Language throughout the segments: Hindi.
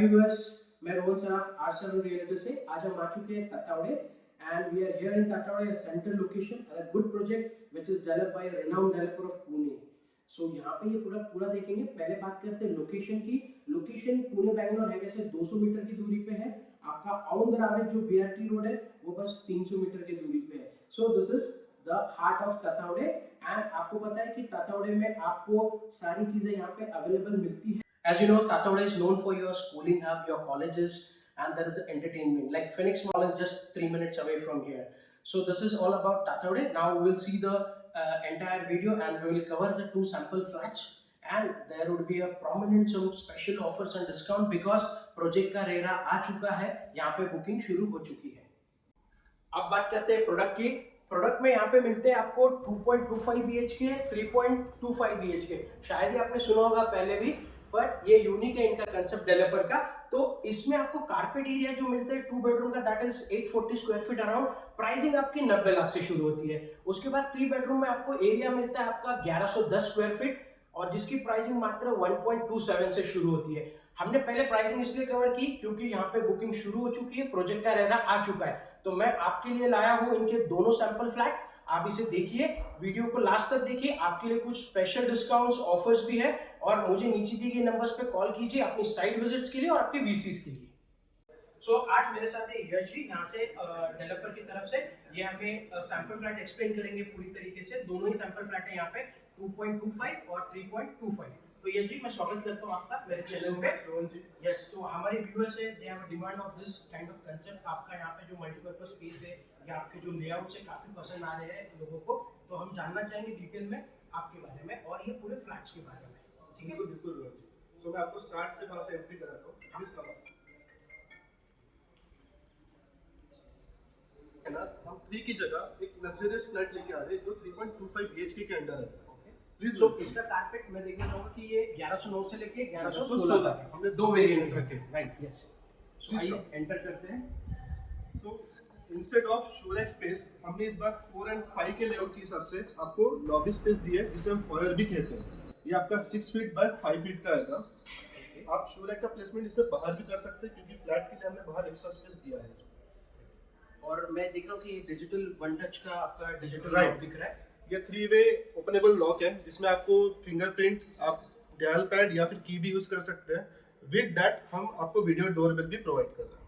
व्यूअर्स, मैं रोहन सराफ आर7 रियलिटी से। आज हम आ चुके हैं Tathawade and we are here in Tathawade, a central location and a good project which is developed by a renowned developer of Pune. सो यहाँ पे ये पूरा देखेंगे। पहले बात करते हैं लोकेशन की। लोकेशन पुणे बैंगलोर हाईवे से 200 मीटर की दूरी पे है। आपका ऑन द रावेज जो बीआरटी रोड है वो बस 300 मीटर की दूरी पे है। So this is the heart of Tathawade and आपको पता है कि ततावड़े में आपको सारी चीजें यहाँ पे अवेलेबल मिलती है। As you know, Tatawada is known for your schooling hub, your colleges, and there is entertainment. Like Phoenix Mall is just 3 minutes away from here. So this is all about Tatawada. Now we will see the entire video and we will cover the 2 sample flats. And there would be a prominent some special offers and discount because project का रेरा आ चुका है, यहाँ पे बुकिंग शुरू हो चुकी है। अब बात करते हैं प्रोडक्ट की। प्रोडक्ट में यहाँ पे मिलते हैं आपको 2.25 BHK, 3.25 BHK। शायद ही आपने सुना होगा पहले भी, बट ये यूनिक है इनका कंसेप्ट डेवलपर का। तो इसमें आपको कारपेट एरिया जो मिलता है 2 बेडरूम का, that is 840 square feet around. Pricing आपकी 90 लाख से शुरू होती है। उसके बाद 3 बेडरूम में आपको एरिया मिलता है आपका 1110 स्क्वायर फीट और जिसकी प्राइसिंग मात्र 1.27 से शुरू होती है। हमने पहले प्राइसिंग इसलिए कवर की क्योंकि यहाँ पे बुकिंग शुरू हो चुकी है, प्रोजेक्ट का रहना आ चुका है। तो मैं आपके लिए लाया हूँ इनके दोनों सैंपल फ्लैट। आप इसे देखिए, वीडियो को लास्ट तक देखिए, आपके लिए कुछ स्पेशल डिस्काउंट्स ऑफर्स भी है। और मुझे नीचे दिए गए नंबर्स पे कॉल कीजिए अपनी साइट विजिट्स के लिए और आपके वीसीस के लिए। सो आज मेरे साथ है यश जी, यहाँ से डेवलपर की तरफ से। ये हमें सैंपल फ्लैट एक्सप्लेन करेंगे पूरी तरीके से। दोनों ही सैंपल फ्लैट है यहाँ पे 2.25 और 3.25। तो यश जी, मैं स्वागत करता हूँ आपका मेरे चैनल पे। यस, तो हमारे व्यूअर्स है, they have a demand of this kind of concept. आपका यहाँ पे जो मल्टीपर्पज स्पेस है या आपके जो लेआउट्स है काफी पसंद आ रहे हैं लोगों को। तो हम जानना चाहेंगे डिटेल में आपके बारे में और ये पूरे फ्लैट्स के बारे में। ठीक है, बिल्कुल रोहन जी। सो मैं आपको स्टार्ट से वहां से एंट्री कराता हूँ। प्लीज कम है ना, हम 3 की जगह एक लग्जरियस फ्लैट लेके आ रहे हैं जो 3.25 BHK के अंडर है। प्लीज तो इसका कारपेट मैं देखना चाहूंगा कि ये 1109 से लेके 1116 तक हमने 2 वेरिएंट रखे। राइट, यस, सो आइए एंटर करते हैं। सो इंस्टेड ऑफ शोरेक स्पेस हमने इस बार 4 एंड 5 के लेआउट के हिसाब से आपको लॉबी स्पेस दी है, जिसे हम फॉयर भी कहते हैं। ये आपका 6 फीट बाय 5 फीट का आएगा। आप शोरेक का प्लेसमेंट इसमें बाहर भी कर सकते हैं क्योंकि फ्लैट के लिए हमने बाहर एक्स्ट्रा स्पेस दिया है। और मैं देख रहा हूँ कि डिजिटल वन टच का आपका डिजिटल Right. लॉक दिख रहा है। ये 3 वे ओपनेबल लॉक है जिसमें आपको फिंगरप्रिंट, आप डायल पैड या फिर की भी यूज कर सकते हैं। विद दैट हम आपको वीडियो डोरबेल भी प्रोवाइड कर रहे हैं।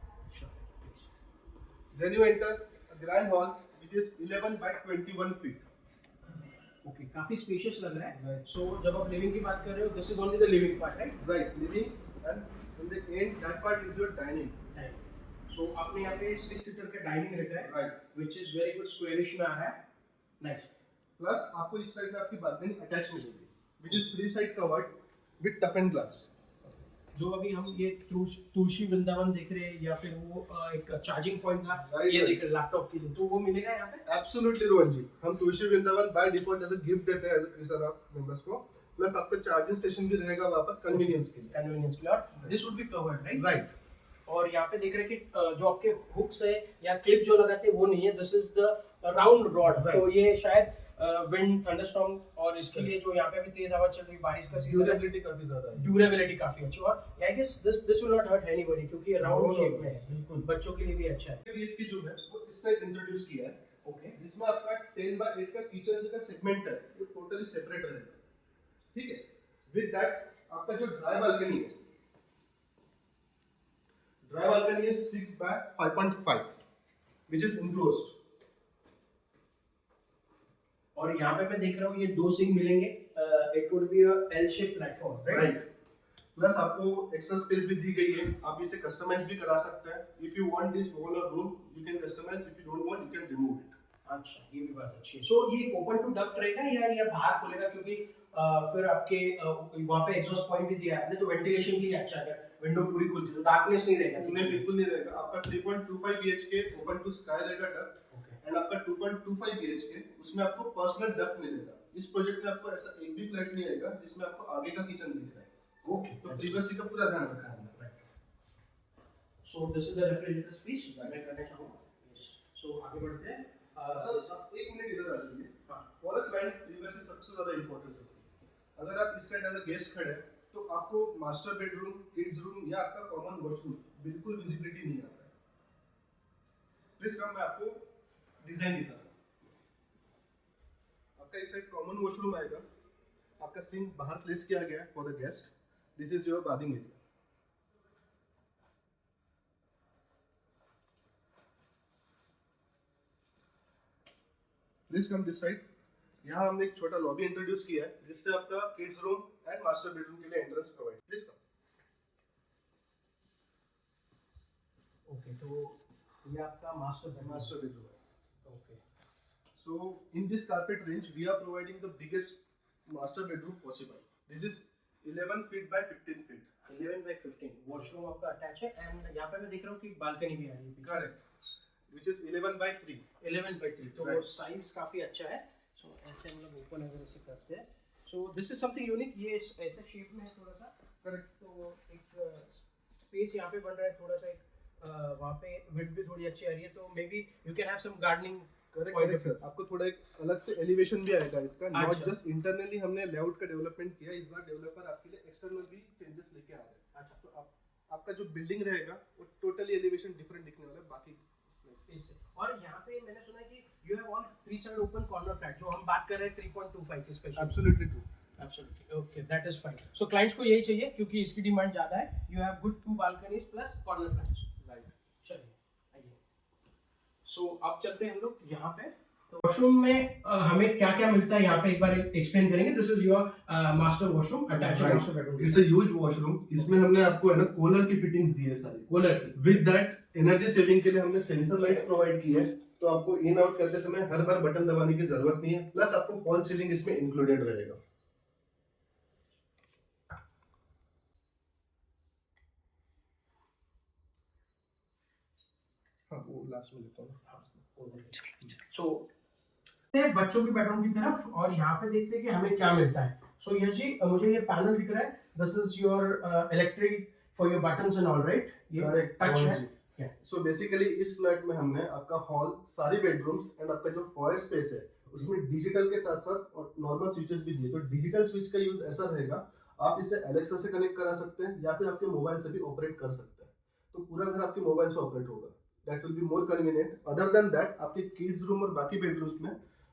Then you enter grand hall which is 11 by 21 feet. Okay, काफी स्पेशियस लग रहा है। Right. सो जब आप लिविंग की बात कर रहे हो, this is only the living part, right? Right, living and in the end that part is your dining. So आपने यहाँ पे 6 सीटर का डाइनिंग रखा है, right, which is very good, squarish में आ रहा है। नाइस। प्लस आपको इस साइड में आपकी बालकनी अटैच मिलेगी which is 3 side covered with tough and glass. जो अभी हम ये तुलसी वृंदावन देख रहे हैं या फिर वो एक चार्जिंग पॉइंट था, Right, ये right. देख रहे हैं लैपटॉप की, तो वो मिलेगा यहाँ पे। एब्सोल्युटली रोहन जी, हम Tulsi Vrindavan by default as a gift देते हैं एज अ क्रिसला मेंबर्स को। प्लस आपका चार्जिंग स्टेशन भी रहेगा वहां पर कन्वीनियंस के लिए। कन्वीनियंस के लिए, और this would be covered, right? Right, और यहाँ पे देख रहे हैं कि जो आपके हुक्स है या क्लिप जो लगाते हैं वो नहीं है, this is the round rod. Right. तो ये शायद विंड, थंडरस्टॉर्म और इसके लिए जो यहाँ पे भी तेज हवा चल रही है, बारिश का सीजन है, ड्यूरेबिलिटी काफी ज्यादा है। ड्यूरेबिलिटी काफी अच्छी। और I guess this will not hurt anybody क्योंकि ये राउंड शेप में है, बिल्कुल। बच्चों के लिए भी अच्छा है। बीएचके जो है वो इस साइड इंट्रोड्यूस किया है। ओके, जिसमें आपका 10 बाय 8 का किचन का सेगमेंट है वो टोटली सेपरेट रहेगा। ठीक है, विद दैट आपका जो ड्राई बालकनी है, dry balcony is 6 by 5.5 which is enclosed. और यहाँ पे मैं देख रहा हूँ ये 2 सिंक मिलेंगे। It would be a L shape platform, right? Plus आपको एक्स्ट्रा स्पेस भी दी गई है, आप इसे कस्टमाइज भी करा सकते हैं। If you want this wall और room you can customize, if you don't want you can remove it. अच्छा, ये भी बात अच्छी है। सो ये ओपन टू डक्ट रहेगा या ये बाहर खोलेगा? क्योंकि फिर आपके वहाँ पे एग्जॉस्ट पॉइंट भी दिया है आपने, तो वेंटिलेशन के लिए अच्छा है। विंडो पूरी खुलती है तो डार्कनेस नहीं रहेगा। नहीं, बिल्कुल नहीं रहेगा। आपका 3.25 BHK ओपन टू स्काई रहेगा डक्ट, एंड आपका 2.25 BHK उसमें आपको पर्सनल डक्ट मिलेगा। इस प्रोजेक्ट में आपको ऐसा एक भी फ्लैट नहीं आएगा जिसमें आपको आगे का किचन दिख रहा है। ओके, तो प्रिवेसी का पूरा ध्यान रखा है हमने। सो this is the refrigerator space मैं करना चाहूँगा। सो आगे बढ़ते हैं। सर आप 1 मिनट इधर आ जाइए। हाँ। फॉर अ क्लाइंट प्रिवेसी सबसे ज्यादा इंपॉर्टेंट होती है। अगर आप इस साइड एज अ गेस्ट खड़े हैं तो आपको मास्टर बेडरूम, किड्स रूम या आपका कॉमन वॉशरूम बिल्कुल विजिबिलिटी नहीं आता है। प्लीज कम, मैं आपको डिजाइन दिखा रहा हूँ। आपका इस साइड कॉमन वॉशरूम आएगा, आपका सिंक बाहर प्लेस किया गया है for the guest. This is your bathing area. Please come this side. यहाँ हमने एक छोटा लॉबी इंट्रोड्यूस किया है जिससे आपका kids room and master bedroom के लिए entrance provide. Please come. Okay, तो ये आपका मास्टर बेडरूम बेडरूम है। Okay. So in this carpet range, we are providing the biggest master bedroom possible. This is 11 feet by 15 feet. 11 by 15 washroom आपका अटैच है एंड यहाँ पे मैं देख रहा हूँ कि बालकनी भी आ रही है। Correct. Which is 11 by 3. 11 by 3, तो Right. साइज काफी अच्छा है। सो ऐसे हम लोग ओपन अगर ऐसे करते हैं, सो दिस इज समथिंग यूनिक। ये ऐसे शेप में है थोड़ा सा। Correct. तो एक स्पेस यहाँ पे बन रहा है थोड़ा सा, एक वहाँ पे विंड भी थोड़ी अच्छी आ रही है, तो maybe you can have some gardening. Correct sir, आपको थोड़ा एक अलग से एलिवेशन भी आएगा इसका। नॉट अच्छा। जस्ट इंटरनली हमने लेआउट का डेवलपमेंट किया, इस बार डेवलपर आपके लिए एक्सटर्नल भी चेंजेस लेके आ रहे हैं। अच्छा, तो आपका जो बिल्डिंग रहेगा वो टोटली एलिवेशन डिफरेंट दिखने वाला है बाकी से। और यहाँ पे मैंने सुना है कि you have all 3 side open corner flat, जो हम बात कर रहे हैं 3.25 की special. Absolutely true. Absolutely, okay, that is fine. So clients को यही चाहिए क्योंकि इसकी डिमांड ज्यादा है। You have good 2 balconies plus corner flats. Right. चलिए आइए, सो अब चलते हैं हम लोग यहाँ पे। तो वॉशरूम में हमें क्या क्या मिलता है यहाँ पे एक बार एक्सप्लेन करेंगे। This is your master washroom attach master bedroom. It's a huge washroom. इसमें हमने आपको है ना कूलर की फिटिंग्स दी है सारी। कूलर की विद दैट एनर्जी सेविंग के लिए हमने सेंसर लाइट्स प्रोवाइड की है, तो आपको इन आउट करते समय हर बार बटन दबाने की जरूरत नहीं है। प्लस आपको फॉल सीलिंग इसमें इंक्लूडेड रहेगा। हाँ, वो लास्ट में लिखता हूँ। सो बच्चों के बेडरूम की तरफ, और यहाँ पे देखते हैं कि हमें क्या मिलता है। सो यश जी, मुझे ये पैनल दिख रहा है। This is your electric for your buttons and all, right? ये करेक्ट टच है। सो बेसिकली इस फ्लैट में हमने आपका हॉल, सारी बेडरूम्स एंड आपका जो फॉयर स्पेस है उसमें डिजिटल के साथ साथ और नॉर्मल स्विचेस भी दिए। तो डिजिटल स्विच का यूज ऐसा रहेगा, आप इसे एलेक्सा से कनेक्ट करा सकते हैं या फिर आपके मोबाइल से भी ऑपरेट कर सकते हैं। तो पूरा घर आपके मोबाइल से ऑपरेट होगा। That will be more convenient. Other than that, आपके किड्स रूम और बाकी बेडरूम्स में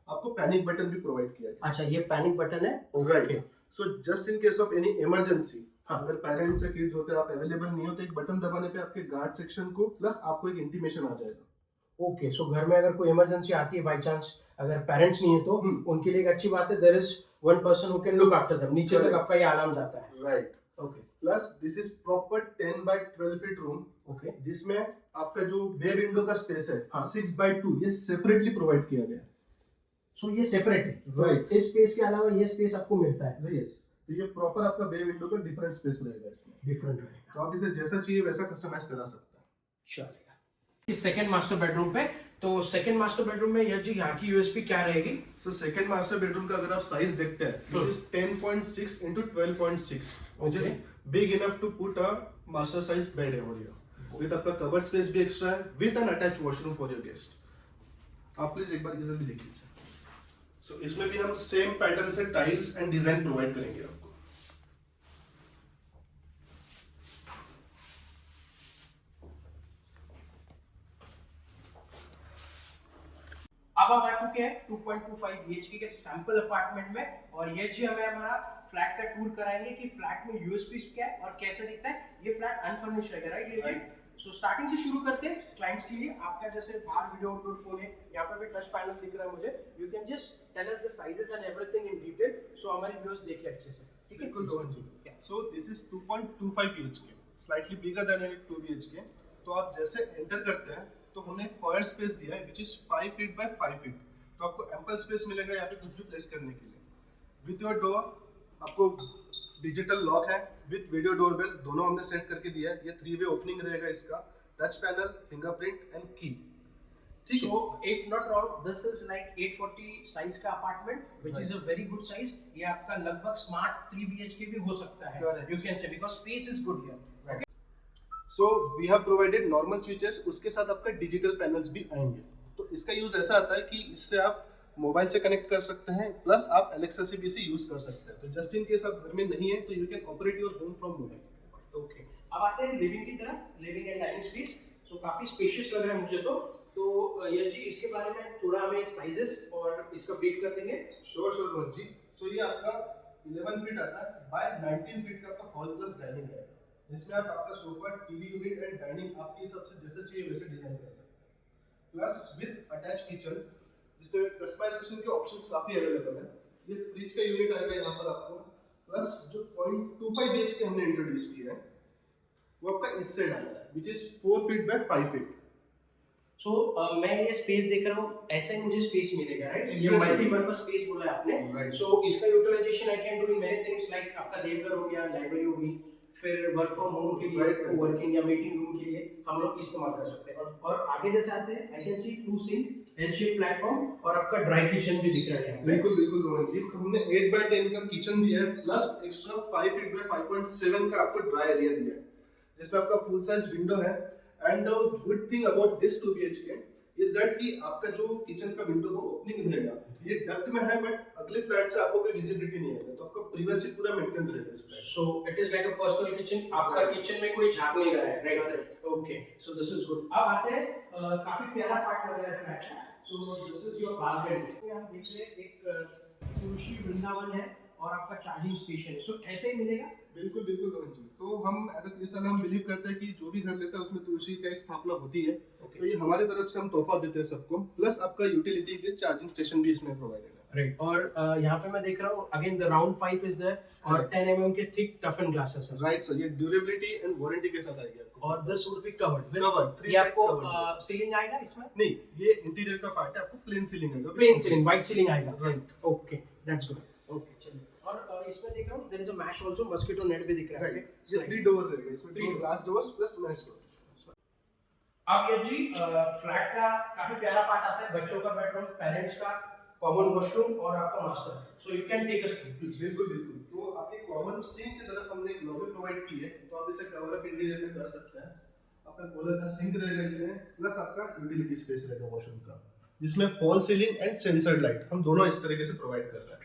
आपको पैनिक बटन भी प्रोवाइड किया गया। अच्छा, ये पैनिक बटन है। Right. So just in case of any emergency, हाँ। अगर पेरेंट्स या किड्स होते हैं, आप अवेलेबल नहीं हो, तो एक बटन दबाने पे आपके गार्ड सेक्शन को प्लस आपको एक इंटीमेशन आ जाएगा। ओके, सो घर में अगर कोई इमरजेंसी आती है बाय चांस, अगर पेरेंट्स नहीं है तो उनके लिए एक अच्छी बात है, there is one person who can look after them. नीचे तक आपका ये अलार्म जाता है। Right. Okay, plus this is proper 10 by 12 feet room. Okay, जिसमें आपका जो बे विंडो का स्पेस है हाँ। 6 बाय 2 ये सेपरेटली प्रोवाइड किया गया है। सो ये सेपरेट है। Right. इस स्पेस के अलावा ये स्पेस आपको मिलता है। यस, तो ये प्रॉपर आपका बे विंडो का डिफरेंट स्पेस रहेगा इसमें। डिफरेंट रहेगा, तो आप इसे जैसा चाहिए वैसा कस्टमाइज करा सकते हैं। चलेगा। इस सेकंड मास्टर बेडरूम पे, तो सेकंड मास्टर बेडरूम में यश जी यहाँ की यूएसपी क्या रहेगी? सो सेकंड मास्टर बेडरूम का अगर आप साइज देखते हैं, which is 10.6 into 12.6, which is big enough to put a master size bed over here. With आपका कवर्ड स्पेस भी एक्स्ट्रा है, with an attached washroom for your guest. आप प्लीज एक बार इधर भी देख लीजिए। सो इसमें भी हम सेम पैटर्न से टाइल्स एंड डिजाइन प्रोवाइड करेंगे आपको। अब हम आ चुके हैं 2.25 BHK के सैंपल अपार्टमेंट में, और ये जी हमें हमारा फ्लैट का टूर कराएंगे कि फ्लैट में यूएसपी क्या है और कैसे दिखता है। ये फ्लैट अनफर्निश्ड रहेगा, राइट ये जी? सो स्टार्टिंग से शुरू करते हैं क्लाइंट्स के लिए। आपका जैसे बाहर वीडियो आउटडोर फोन है, यहाँ पर भी टच पैनल दिख रहा है मुझे। You can just tell us the sizes and everything in detail, so हमारे व्यूअर्स देखें अच्छे से, ठीक है? So this is 2.25 BHK, slightly bigger than 2 BHK। तो आप जैसे एंटर करते हैं तो हमने फॉयर स्पेस दिया है which is 5 feet by 5 feet. तो आपको एम्पल स्पेस मिलेगा यहाँ पे कुछ भी प्लेस करने के लिए। विथ योर डोर आपको डिजिटल लॉक है विथ वीडियो डोरबेल, दोनों हमने सेट करके दिया है। ये 3-वे ओपनिंग रहेगा इसका, टच पैनल, फिंगरप्रिंट एंड की, ठीक है? So if not wrong, this is like 840 size का apartment, which is a very good size. ये आपका लगभग smart 3 BHK भी हो सकता है, Correct. you can say, because space is good here. Okay. So we have provided normal switches, उसके साथ आपका डिजिटल पैनल्स भी आएंगे। तो इसका यूज ऐसा आता है कि इससे आप मोबाइल से कनेक्ट कर सकते हैं, प्लस आप एलेक्सा से भी इसे यूज कर सकते हैं। तो जस्ट इन केस आप घर में नहीं है तो you can operate your home from mobile. Okay, अब आते हैं लिविंग की तरफ, लिविंग एंड डाइनिंग स्पेस। सो काफी स्पेशियस लग रहा है मुझे तो यश जी इसके बारे में थोड़ा हमें साइजेस और इसका ब्रीफ कर देंगे। श्योर श्योर रोहन जी। सो ये आपका 11 फीट आता है बाय 19 फीट का आपका हॉल प्लस डाइनिंग है, जिसमें आप आपका sofa, TV unit and dining आपके हिसाब से जैसे चाहिए वैसे डिजाइन कर सकते हैं। प्लस विद अटैच किचन, जिसमें कस्टमाइजेशन के ऑप्शंस काफी अवेलेबल है। ये फ्रिज का यूनिट आएगा यहाँ पर आपको, प्लस जो 0.25 BHK हमने इंट्रोड्यूस किया है वो आपका इस साइड आएगा, which is 4 feet by 5 feet. So मैं ये स्पेस देख रहा हूँ, ऐसे ही मुझे स्पेस मिलेगा, राइट? ये Exactly. मल्टीपर्पज स्पेस बोला है आपने, Right. सो इसका utilization I can do in many things, like आपका देवघर हो गया, लाइब्रेरी हो गई, फिर वर्क फ्रॉम होम के लिए, Right. वर्किंग या मीटिंग रूम के लिए हम लोग इस्तेमाल कर सकते हैं। और आगे जैसे आते हैं, I can see 2 sink, L shape platform और आपका ड्राई किचन भी दिख रहा है यहाँ पे। बिल्कुल बिल्कुल रोहन जी, तो हमने 8 बाय 10 का किचन दिया है, प्लस एक्स्ट्रा 5 फीट बाय 5.7 का आपको ड्राई एरिया दिया है, जिसमें आपका फुल साइज विंडो है। And the good thing about this 2 BHK is that कि आपका जो किचन का विंडो वो ओपनिंग रहेगा, ये डक्ट में है बट अगले फ्लैट से आपको कोई विजिबिलिटी नहीं आएगा, तो आपका प्राइवेसी पूरा मेंटेन रहेगा इस flat. So it is like a personal kitchen, आपका किचन में कोई झांक नहीं रहा है, right? Okay, so this is good. अब आते हैं काफी प्यारा पार्ट लग रहा है फ्लैट का। सो दिस इज योर बालकनी। आप देख रहे हैं एक तुलसी वृंदावन है और आपका चार्जिंग स्टेशन है, सो ऐसे ही मिलेगा? बिल्कुल बिल्कुल रोहन जी, तो हम ऐसा हम बिलीव करते हैं कि जो भी घर लेता है उसमें तुलसी का एक स्थापना होती है। तो ये हमारे तरफ से हम तोहफा देते हैं सबको, प्लस आपका यूटिलिटी के चार्जिंग स्टेशन भी इसमें प्रोवाइडेड है। राइट, और यहाँ पे मैं देख रहा हूँ again the round pipe is there और 10 mm के थिक टफन ग्लासेस है। राइट सर, ये ड्यूरेबिलिटी एंड वारंटी के साथ आएगी आपको। और this would be covered Covered, ये आपको सीलिंग आएगा इसमें? नहीं, ये इंटीरियर का पार्ट है, आपको प्लेन सीलिंग आएगा। प्लेन सीलिंग, व्हाइट सीलिंग आएगा, right. Okay, that's good. Okay, चलिए। और इसमें देख रहा हूँ there is a mesh also, mosquito net भी दिख रहा है। राइट, ये 3 डोर रहेगा, इसमें 3 glass doors plus mash door. अब ये जी फ्लैट का काफी प्यारा पार्ट आता है, बच्चों का बेडरूम, पेरेंट्स का कॉमन वॉशरूम और आपका master. So you can take us through please. बिल्कुल बिल्कुल, तो आपके कॉमन सिंक की तरफ हमने एक लॉबी प्रोवाइड की है, तो आप इसे कवर अप इंटीरियर में कर सकते हैं। आपका कॉलर का सिंक रहेगा इसमें, प्लस आपका यूटिलिटी स्पेस रहेगा वॉशरूम का, जिसमें fall ceiling and sensored light हम दोनों इस तरीके से प्रोवाइड कर रहे हैं।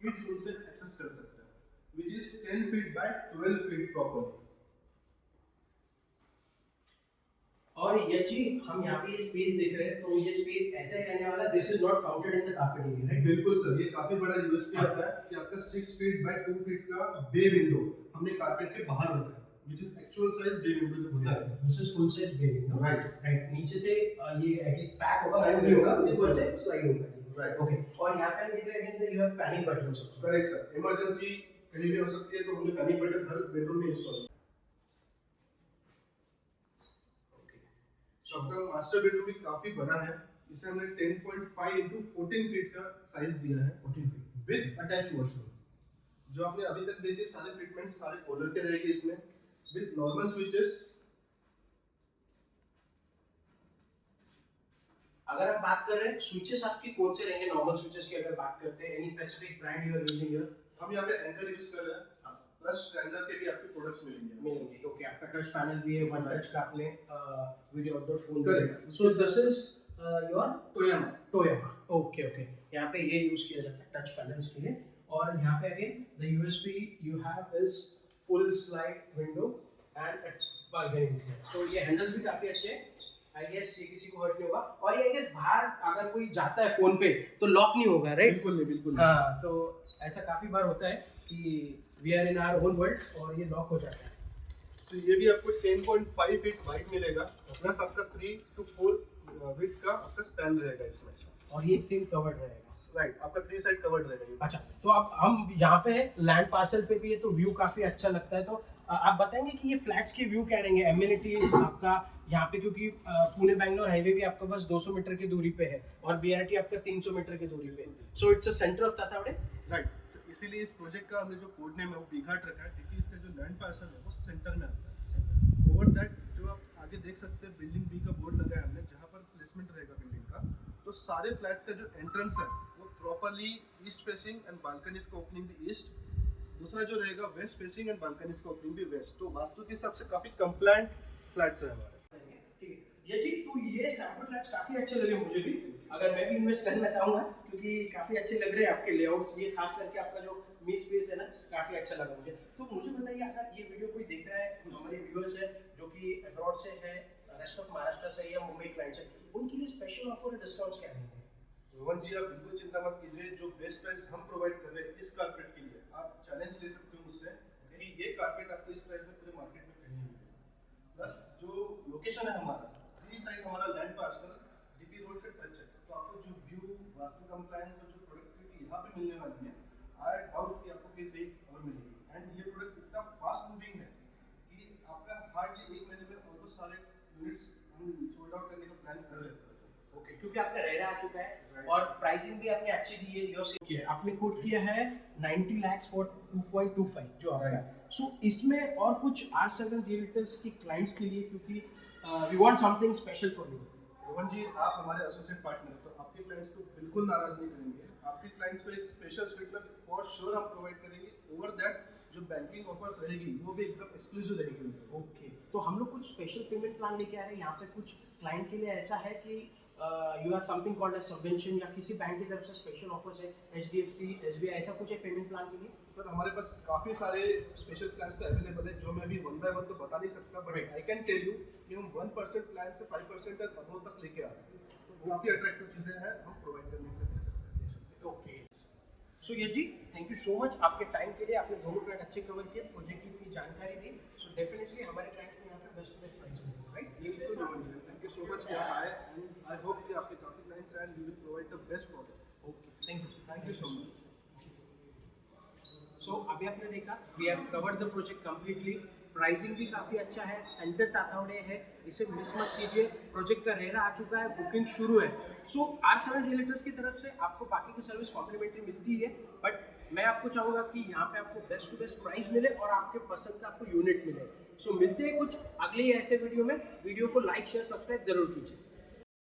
किड्स रूम से एक्सेस कर सकते हैं, which is 10 feet by 12 feet properly। और ये जी हम यहाँ पे ये स्पेस देख रहे हैं, तो ये स्पेस ऐसा ही रहने वाला है, this is not counted in the carpet area, right? बिल्कुल सर, ये काफी बड़ा यूएसपी आता है कि आपका 6 फीट बाय 2 फीट का बे विंडो हमने कारपेट के बाहर रखा है, which is actual size bay window जो होता है। This is full size bay window, right right. नीचे से ये एक पैक होगा, वो भी होगा, ऊपर से स्लाइड होगा, राइट ओके। और यहाँ पे देख रहे हैं again you have panic buttons also. Correct sir, emergency कहीं भी हो सकती है तो हमने पैनिक बटन हर बेडरूम में इंस्टॉल किया। तो आपका मास्टर बेडरूम भी काफी बड़ा है, इसे हमने 10.5 into 14 फीट का साइज दिया है, 14 फीट विद अटैच वॉशरूम। जो आपने अभी तक देखे सारे ट्रीटमेंट्स सारे कॉलर के रहेंगे इसमें, विद नॉर्मल स्विचेस। अगर आप बात कर रहे हैं स्विचेस आपके कौन से रहेंगे? नॉर्मल स्विचेस की अगर बात करते हैं, any specific brand you are using here? हम यहाँ पे एंकर यूज कर रहे हैं, प्लस स्टैंडर्ड के भी आपके प्रोडक्ट्स मिलेंगे। ओके, आपका टच पैनल भी है, वन टच का आपने वीडियो आउटडोर फोन भी Correct. है। So this is your Toyama. Toyoma, okay okay. यहाँ पे ये यूज किया जाता है टच पैनल्स के लिए। और यहाँ पे again the USP you have is full slide window and balcony. So ये हैंडल्स भी काफी अच्छे हैं, आई गेस ये किसी को हर्ट नहीं होगा। और ये आई गेस बाहर अगर कोई जाता है फोन पे तो लॉक नहीं होगा, राइट? बिल्कुल नहीं, बिल्कुल हाँ, तो ऐसा काफी बार होता है कि we are in our own world और ये लॉक हो जाता है। तो ये भी आपको 10.5 फीट वाइड मिलेगा, प्लस आपका 3 to 4 विड्थ का आपका स्पैन रहेगा इसमें, और ये सेम कवर्ड रहेगा, राइट। आपका 3 साइड कवर्ड रहेगा ये। अच्छा, तो अब हम यहाँ पे हैं, लैंड पार्सल पे भी है, तो व्यू काफी अच्छा लगता है। तो आप बताएंगे कि ये फ्लैट्स के व्यू क्या रहेंगे, एमिनिटीज आपका यहाँ पे, क्योंकि पुणे बैंगलोर हाईवे भी आपका बस 200 मीटर की दूरी पे है और बीआरटी आपका 300 मीटर की दूरी पे है। So it's a centre of Tathawade, right. इसीलिए इस प्रोजेक्ट का हमने जो कोड नेम है वो बीघाट रखा है, क्योंकि इसका जो लैंड पार्सल है वो सेंटर में आता है। ओवर दैट जो आप आगे देख सकते हैं बिल्डिंग बी का बोर्ड लगा है हमने, जहाँ पर प्लेसमेंट रहेगा बिल्डिंग का, तो सारे फ्लैट्स का जो एंट्रेंस है वो properly east facing and balconies का ओपनिंग भी ईस्ट, दूसरा जो रहेगा वेस्ट फेसिंग एंड बालकनीज का ओपनिंग भी वेस्ट। तो वास्तु के हिसाब से काफी कंप्लायंट फ्लैट्स है हमारे। ठीक है। ये जी, तो ये सैंपल फ्लैट्स काफी अच्छे लगे मुझे भी, अगर मैं भी इन्वेस्ट करना चाहूंगा, क्योंकि काफी अच्छे लग रहे हैं आपके लेआउट्स, ये खास करके आपका जो मी स्पेस है ना, काफी अच्छा लगा मुझे। तो मुझे बताइए, अगर ये वीडियो कोई देख रहा है, हमारे व्यूअर्स है जो कि अब्रॉड से है, रेस्ट ऑफ महाराष्ट्र से या मुंबई क्लाइंट्स है, उनके लिए स्पेशल ऑफर और डिस्काउंट्स क्या रहेंगे? रोहन जी, आप बिल्कुल चिंता मत कीजिए, जो बेस्ट प्राइस हम प्रोवाइड कर रहे हैं इस कारपेट के लिए, आप चैलेंज ले सकते हो मुझसे कि ये कारपेट आपको इस प्राइस में पूरे मार्केट में कहीं नहीं मिलेगा। प्लस जो लोकेशन है हमारा, 3 साइड हमारा लैंड पार्सल डीपी रोड से टच है, तो आपको जो व्यू, वास्तु कंप्लायंस और जो प्रोडक्टिविटी यहाँ पे मिलने वाली है, आई डाउट कि आपको कहीं देख और मिलेगी। एंड ये प्रोडक्ट इतना फास्ट मूविंग है कि आपका हार्डली 1 महीने में ऑलमोस्ट सारे यूनिट्स हम सोल्ड आउट करने का प्लान कर रहे हैं। ओके, क्योंकि आपका रेरा आ चुका है और प्राइसिंग भी आपने अच्छी दी है, योर सेम किया है, आपने कोट किया है 90 lakhs फॉर 2.25 जो आपका है। सो इसमें और कुछ R7 रियल्टर्स के क्लाइंट्स के लिए, क्योंकि we want something special for you. Rohan ji, आप हमारे एसोसिएट पार्टनर, तो आपके क्लाइंट्स को बिल्कुल नाराज नहीं करेंगे। आपके क्लाइंट्स को एक स्पेशल स्वीटनर फॉर श्योर हम प्रोवाइड करेंगे। ओवर दैट जो बैंकिंग ऑफर्स रहेगी वो भी एकदम एक्सक्लूसिव रहेगी उनकी। ओके, तो हम लोग कुछ स्पेशल पेमेंट प्लान लेके आ रहे हैं यहाँ पे। कुछ क्लाइंट के लिए ऐसा है कि you have something called as subvention, या किसी बैंक की तरफ से स्पेशल ऑफर्स है, HDFC, SBI, ऐसा कुछ है पेमेंट प्लान के लिए? सर, हमारे पास काफ़ी सारे स्पेशल प्लान्स तो अवेलेबल है, जो मैं अभी 1 बाय 1 तो बता नहीं सकता, but I can tell you कि हम 1% प्लान से 5% तक अबव तक लेके आ रहे हैं। तो काफ़ी अट्रैक्टिव चीज़ें हैं, हम प्रोवाइड करने के लिए दे सकते हैं। ओके, सो ये जी, थैंक यू सो मच आपके टाइम के लिए। आपने दोनों फ्लैट अच्छे कवर किए, प्रोजेक्ट की इतनी जानकारी दी। सो डेफिनेटली हमारे क्लाइंट्स को यहाँ पे बेस्ट प्राइस मिलेगा, राइट? ये तो रोहन जी, थैंक यू सो मच कि आप आए, एंड आई होप कि आपके काफ़ी क्लाइंट्स हैं and we will provide the best for them. Okay, thank you so much. So अभी आपने देखा, we have covered the project completely. Pricing भी काफ़ी अच्छा है, सेंटर तातावड़े है, इसे मिस मत कीजिए। प्रोजेक्ट का रेरा आ चुका है, बुकिंग शुरू है। सो R7 रियल्टर्स की तरफ से आपको बाकी की सर्विस कॉम्प्लीमेंट्री मिलती है, बट मैं आपको चाहूँगा कि यहाँ पे आपको बेस्ट टू बेस्ट प्राइस मिले और आपके पसंद का आपको यूनिट मिले। सो मिलते हैं कुछ अगले ऐसे वीडियो में। वीडियो को लाइक, शेयर, सब्सक्राइब जरूर कीजिए।